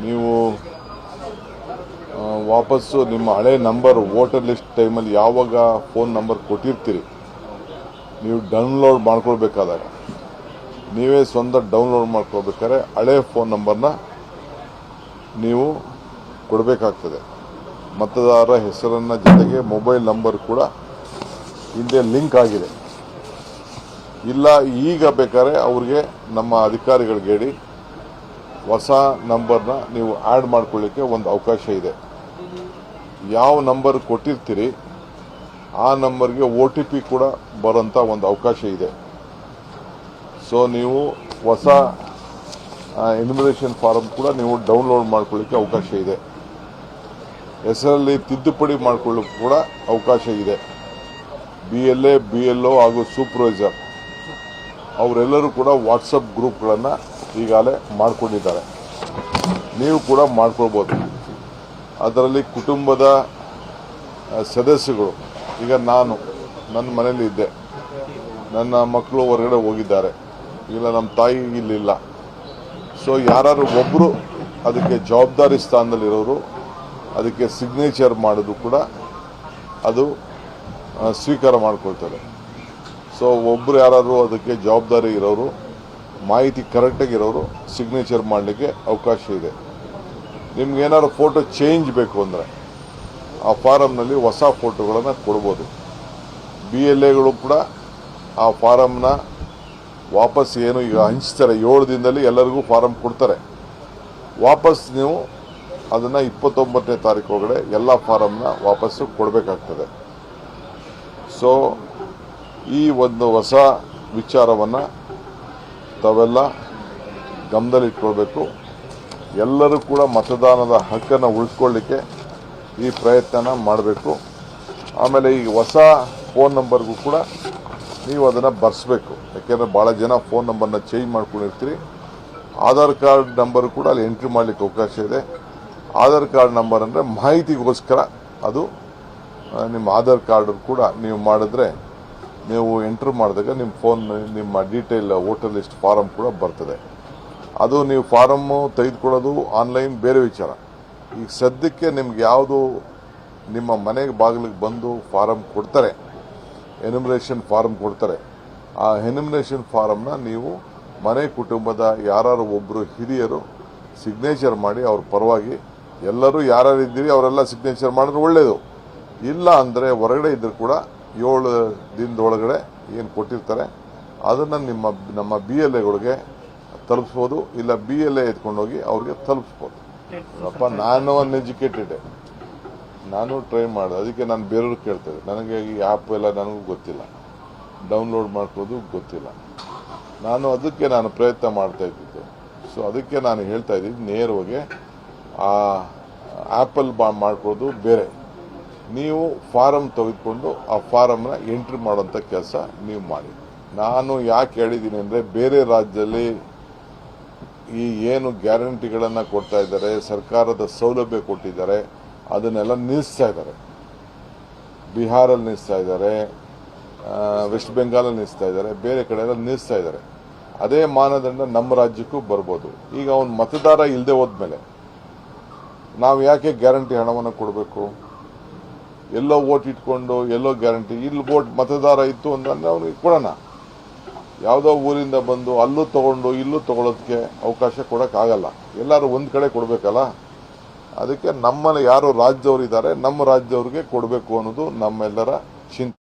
ನೀವು ವಾಪಸ್ಸು ನಿಮ್ಮ ಹಳೆ ನಂಬರ್ ವೋಟರ್ ಲಿಸ್ಟ್ ಟೈಮಲ್ಲಿ ಯಾವಾಗ ಫೋನ್ ನಂಬರ್ ಕೊಟ್ಟಿರ್ತೀರಿ ನೀವು ಡೌನ್ಲೋಡ್ ಮಾಡ್ಕೊಳ್ಬೇಕಾದಾಗ ನೀವೇ ಸ್ವಂತ ಡೌನ್ಲೋಡ್ ಮಾಡ್ಕೊಳ್ಬೇಕಾದ್ರೆ ಹಳೆ ಫೋನ್ ನಂಬರ್ನ ನೀವು ಕೊಡಬೇಕಾಗ್ತದೆ. ಮತದಾರರ ಹೆಸರನ್ನ ಜೊತೆಗೆ ಮೊಬೈಲ್ ನಂಬರ್ ಕೂಡ ಹಿಂದೆ ಲಿಂಕ್ ಆಗಿದೆ. ಇಲ್ಲ ಈಗ ಬೇಕಾದ್ರೆ ಅವ್ರಿಗೆ ನಮ್ಮ ಅಧಿಕಾರಿಗಳಿಗೆ ಹೇಳಿ ಹೊಸ ನಂಬರ್ನ ನೀವು ಆ್ಯಡ್ ಮಾಡ್ಕೊಳ್ಳಿಕ್ಕೆ ಒಂದು ಅವಕಾಶ ಇದೆ. ಯಾವ ನಂಬರ್ ಕೊಟ್ಟಿರ್ತೀರಿ ಆ ನಂಬರ್ಗೆ OTP ಕೂಡ ಬರೋಂಥ ಒಂದು ಅವಕಾಶ ಇದೆ. ಸೊ ನೀವು ಹೊಸ ಎನ್ಯುಮರೇಷನ್ ಫಾರಮ್ ಕೂಡ ನೀವು ಡೌನ್ಲೋಡ್ ಮಾಡ್ಕೊಳ್ಳಿಕ್ಕೆ ಅವಕಾಶ ಇದೆ. ಹೆಸರಲ್ಲಿ ತಿದ್ದುಪಡಿ ಮಾಡ್ಕೊಳ್ಳಿಕ್ಕೆ ಕೂಡ ಅವಕಾಶ ಇದೆ. BLA BLO ಹಾಗೂ ಸೂಪರ್ವೈಸರ್ ಅವರೆಲ್ಲರೂ ಕೂಡ ವಾಟ್ಸಪ್ ಗ್ರೂಪ್ಗಳನ್ನು ಈಗಾಗಲೇ ಮಾಡಿಕೊಂಡಿದ್ದಾರೆ. ನೀವು ಕೂಡ ಮಾಡ್ಕೊಳ್ಬೋದು. ಅದರಲ್ಲಿ ಕುಟುಂಬದ ಸದಸ್ಯಗಳು, ಈಗ ನಾನು ನನ್ನ ಮನೇಲಿ ಇದ್ದೆ, ನನ್ನ ಮಕ್ಕಳು ಹೊರಗಡೆ ಹೋಗಿದ್ದಾರೆ, ಇಲ್ಲ ನಮ್ಮ ತಾಯಿ ಇಲ್ಲಿಲ್ಲ. ಸೊ ಯಾರು ಒಬ್ಬರು ಅದಕ್ಕೆ ಜವಾಬ್ದಾರಿ ಸ್ಥಾನದಲ್ಲಿರೋರು ಅದಕ್ಕೆ ಸಿಗ್ನೇಚರ್ ಮಾಡೋದು ಕೂಡ ಅದು ಸ್ವೀಕಾರ ಮಾಡ್ಕೊಳ್ತಾರೆ. ಸೊ ಒಬ್ಬರು ಯಾರು ಅದಕ್ಕೆ ಜವಾಬ್ದಾರಿ ಇರೋರು, ಮಾಹಿತಿ ಕರೆಕ್ಟಾಗಿರೋರು ಸಿಗ್ನೇಚರ್ ಮಾಡಲಿಕ್ಕೆ ಅವಕಾಶ ಇದೆ. ನಿಮ್ಗೆ ಏನಾದ್ರು ಫೋಟೋ ಚೇಂಜ್ ಬೇಕು ಅಂದರೆ ಆ ಫಾರಮ್ನಲ್ಲಿ ಹೊಸ ಫೋಟೋಗಳನ್ನು ಕೊಡ್ಬೋದು. BLAಗಳು ಕೂಡ ಆ ಫಾರಮ್ನ ವಾಪಸ್ ಏನು ಈಗ ಹಂಚ್ತಾರೆ 7 ದಿನದಲ್ಲಿ ಎಲ್ಲರಿಗೂ ಫಾರಮ್ ಕೊಡ್ತಾರೆ. ವಾಪಸ್ ನೀವು ಅದನ್ನು 29ನೇ ತಾರೀಕು ಒಳಗಡೆ ಎಲ್ಲ ಫಾರಮ್ನ ವಾಪಸ್ಸು ಕೊಡಬೇಕಾಗ್ತದೆ. ಸೊ ಈ ಒಂದು ಹೊಸ ವಿಚಾರವನ್ನು ತಾವೆಲ್ಲ ಗಮನದಲ್ಲಿಟ್ಕೊಳ್ಬೇಕು. ಎಲ್ಲರೂ ಕೂಡ ಮತದಾನದ ಹಕ್ಕನ್ನು ಉಳಿಸ್ಕೊಳ್ಳಿಕ್ಕೆ ಈ ಪ್ರಯತ್ನ ಮಾಡಬೇಕು. ಆಮೇಲೆ ಈ ಹೊಸ ಫೋನ್ ನಂಬರ್ಗೂ ಕೂಡ ನೀವು ಅದನ್ನು ಬರೆಸಬೇಕು. ಯಾಕೆಂದರೆ ಭಾಳ ಜನ ಫೋನ್ ನಂಬರ್ನ ಚೇಂಜ್ ಮಾಡ್ಕೊಂಡಿರ್ತೀರಿ. ಆಧಾರ್ ಕಾರ್ಡ್ ನಂಬರ್ ಕೂಡ ಅಲ್ಲಿ ಎಂಟ್ರಿ ಮಾಡಲಿಕ್ಕೆ ಅವಕಾಶ ಇದೆ. ಆಧಾರ್ ಕಾರ್ಡ್ ನಂಬರ್ ಅಂದರೆ ಮಾಹಿತಿಗೋಸ್ಕರ ಅದು ನಿಮ್ಮ ಆಧಾರ್ ಕಾರ್ಡ್ ಕೂಡ ನೀವು ಮಾಡಿದ್ರೆ ನೀವು ಎಂಟ್ರ್ ಮಾಡಿದಾಗ ನಿಮ್ಮ ಫೋನ್ ನಿಮ್ಮ ಡೀಟೇಲ್ ವೋಟರ್ ಲಿಸ್ಟ್ ಫಾರಮ್ ಕೂಡ ಬರ್ತದೆ. ಅದು ನೀವು ಫಾರಮ್ಮು ತೆಗೆದುಕೊಳ್ಳೋದು ಆನ್ಲೈನ್ ಬೇರೆ ವಿಚಾರ. ಈಗ ಸದ್ಯಕ್ಕೆ ನಿಮ್ಗೆ ಯಾವುದು ನಿಮ್ಮ ಮನೆಗೆ ಬಾಗಿಲಿಗೆ ಬಂದು ಫಾರಮ್ ಕೊಡ್ತಾರೆ, ಎನ್ಯುಮರೇಷನ್ ಫಾರಮ್ ಕೊಡ್ತಾರೆ, ಆ ಎನ್ಯುಮರೇಷನ್ ಫಾರಮ್ನ ನೀವು ಮನೆ ಕುಟುಂಬದ ಯಾರು ಒಬ್ಬರು ಹಿರಿಯರು ಸಿಗ್ನೇಚರ್ ಮಾಡಿ ಅವ್ರ ಪರವಾಗಿ ಎಲ್ಲರೂ ಯಾರ್ಯಾರು ಇದ್ದೀರಿ ಅವರೆಲ್ಲ ಸಿಗ್ನೇಚರ್ ಮಾಡಿದ್ರೆ ಒಳ್ಳೆಯದು. ಇಲ್ಲ ಅಂದರೆ ಹೊರಗಡೆ ಇದ್ದರೂ ಕೂಡ 7 ದಿನದೊಳಗಡೆ ಏನು ಕೊಟ್ಟಿರ್ತಾರೆ ಅದನ್ನು ನಮ್ಮ BLAಗಳಿಗೆ ತಲುಪಿಸ್ಬೋದು. ಇಲ್ಲ BLA ಎತ್ಕೊಂಡೋಗಿ ಅವ್ರಿಗೆ ತಲುಪಿಸ್ಬೋದು. ಅಪ್ಪ ನಾನು ಅನ್ಎಜುಕೇಟೆಡ್, ನಾನು ಟ್ರೈ ಮಾಡಿದೆ, ಅದಕ್ಕೆ ನಾನು ಬೇರೆಯವ್ರಿಗೆ ಕೇಳ್ತೇವೆ. ನನಗೆ ಈ ಆ್ಯಪ್ ಎಲ್ಲ ನನಗೂ ಗೊತ್ತಿಲ್ಲ, ಡೌನ್ಲೋಡ್ ಮಾಡ್ಕೋದು ಗೊತ್ತಿಲ್ಲ. ನಾನು ಪ್ರಯತ್ನ ಮಾಡ್ತಾ ಇದ್ದಿದ್ದು. ಸೊ ಅದಕ್ಕೆ ನಾನು ಹೇಳ್ತಾ ಇದ್ದೀನಿ, ನೇರವಾಗಿ ಆ ಆ್ಯಪಲ್ಲಿ ಮಾಡ್ಕೊಳ್ಳೋದು ಬೇರೆ. ನೀವು ಫಾರಮ್ ತೆಗೆದುಕೊಂಡು ಆ ಫಾರಮ್ನ ಎಂಟ್ರಿ ಮಾಡೋಂಥ ಕೆಲಸ ನೀವು ಮಾಡಿ. ನಾನು ಯಾಕೆ ಹೇಳಿದ್ದೀನಿ ಅಂದರೆ, ಬೇರೆ ರಾಜ್ಯದಲ್ಲಿ ಈ ಏನು ಗ್ಯಾರಂಟಿಗಳನ್ನು ಕೊಡ್ತಾ ಇದ್ದಾರೆ, ಸರ್ಕಾರದ ಸೌಲಭ್ಯ ಕೊಟ್ಟಿದ್ದಾರೆ, ಅದನ್ನೆಲ್ಲ ನಿಲ್ಲಿಸ್ತಾ ಇದ್ದಾರೆ. ಬಿಹಾರಲ್ಲಿ ನಿಲ್ಲಿಸ್ತಾ ಇದ್ದಾರೆ, ವೆಸ್ಟ್ ಬೆಂಗಾಲಲ್ಲಿ ನಿಲ್ಲಿಸ್ತಾ ಇದ್ದಾರೆ, ಬೇರೆ ಕಡೆ ಎಲ್ಲ ನಿಲ್ಲಿಸ್ತಾ ಇದ್ದಾರೆ. ಅದೇ ಮಾನದಂಡ ನಮ್ಮ ರಾಜ್ಯಕ್ಕೂ ಬರ್ಬೋದು. ಈಗ ಅವ್ನು ಮತದಾರ ಇಲ್ಲದೆ ಹೋದ್ಮೇಲೆ ನಾವು ಯಾಕೆ ಗ್ಯಾರಂಟಿ ಹಣವನ್ನು ಕೊಡಬೇಕು? ಎಲ್ಲೋ ವೋಟ್ ಇಟ್ಕೊಂಡು ಎಲ್ಲೋ ಗ್ಯಾರಂಟಿ, ಇಲ್ಲಿ ವೋಟ್ ಮತದಾರ ಇತ್ತು ಅಂತಂದರೆ ಅವ್ನಿಗೆ ಕೊಡೋಣ. ಯಾವುದೋ ಊರಿಂದ ಬಂದು ಅಲ್ಲೂ ತೊಗೊಂಡು ಇಲ್ಲೂ ತೊಗೊಳೋದಕ್ಕೆ ಅವಕಾಶ ಕೊಡೋಕ್ಕಾಗಲ್ಲ. ಎಲ್ಲರೂ ಒಂದು ಕಡೆ ಕೊಡಬೇಕಲ್ಲ. ಅದಕ್ಕೆ ನಮ್ಮಲ್ಲಿ ಯಾರು ರಾಜ್ಯದವರು ಇದ್ದಾರೆ, ನಮ್ಮ ರಾಜ್ಯದವ್ರಿಗೆ ಕೊಡಬೇಕು ಅನ್ನೋದು ನಮ್ಮೆಲ್ಲರ ಚಿಂತೆ.